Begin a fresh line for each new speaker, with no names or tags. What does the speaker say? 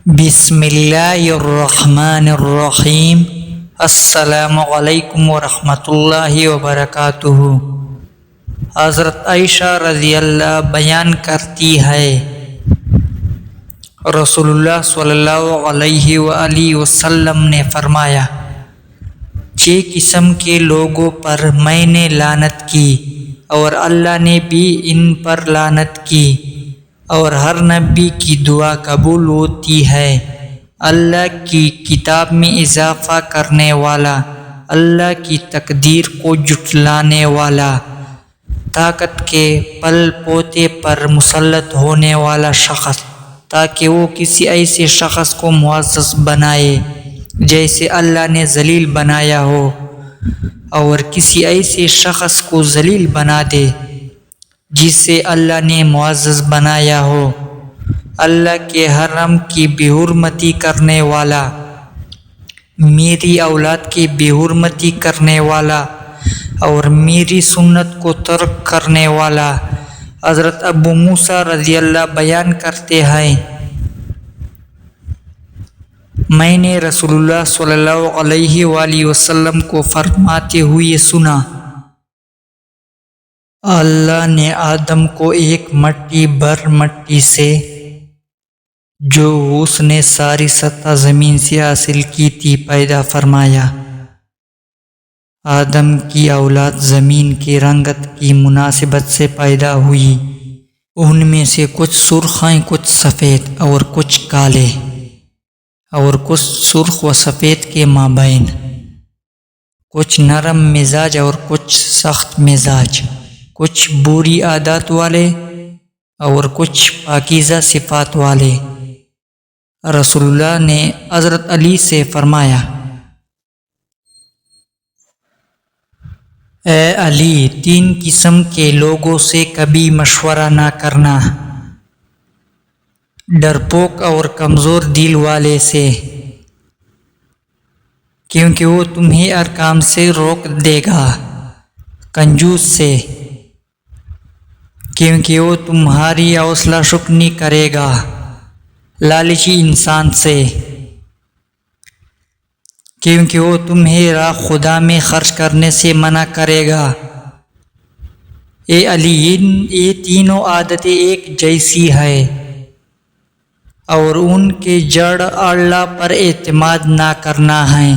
بسم اللہ الرحمن الرحیم۔ السلام علیکم ورحمۃ اللہ وبرکاتہ۔ حضرت عائشہ رضی اللہ بیان کرتی ہے، رسول اللہ صلی اللہ علیہ وآلہ وسلم نے فرمایا، 6 قسم کے لوگوں پر میں نے لعنت کی اور اللہ نے بھی ان پر لعنت کی، اور ہر نبی کی دعا قبول ہوتی ہے۔ اللہ کی کتاب میں اضافہ کرنے والا، اللہ کی تقدیر کو جھٹلانے والا، طاقت کے پل پوتے پر مسلط ہونے والا شخص، تاکہ وہ کسی ایسے شخص کو معزز بنائے جیسے اللہ نے ذلیل بنایا ہو، اور کسی ایسے شخص کو ذلیل بنا دے جسے اللہ نے معزز بنایا ہو۔ اللہ کے حرم کی بے حرمتی کرنے والا، میری اولاد کی بے حرمتی کرنے والا، اور میری سنت کو ترک کرنے والا۔ حضرت ابو موسیٰ رضی اللہ بیان کرتے ہیں، میں نے رسول اللہ صلی اللہ علیہ وآلہ وسلم کو فرماتے ہوئے سنا، اللہ نے آدم کو ایک مٹی بھر مٹی سے، جو اس نے ساری سطح زمین سے حاصل کی تھی، پیدا فرمایا۔ آدم کی اولاد زمین کی رنگت کی مناسبت سے پیدا ہوئی، ان میں سے کچھ سرخ ہیں، کچھ سفید اور کچھ کالے، اور کچھ سرخ و سفید کے مابین، کچھ نرم مزاج اور کچھ سخت مزاج، کچھ بری عادات والے اور کچھ پاکیزہ صفات والے۔ رسول اللہ نے حضرت علی سے فرمایا، اے علی، 3 قسم کے لوگوں سے کبھی مشورہ نہ کرنا، ڈرپوک اور کمزور دل والے سے، کیونکہ وہ تمہیں ہر کام سے روک دے گا، کنجوس سے، کیونکہ وہ تمہاری حوصلہ شکنی کرے گا، لالچی انسان سے، کیونکہ وہ تمہیں راہ خدا میں خرچ کرنے سے منع کرے گا۔ اے علی، یہ تینوں عادتیں ایک جیسی ہیں، اور ان کے جڑ اللہ پر اعتماد نہ کرنا ہے۔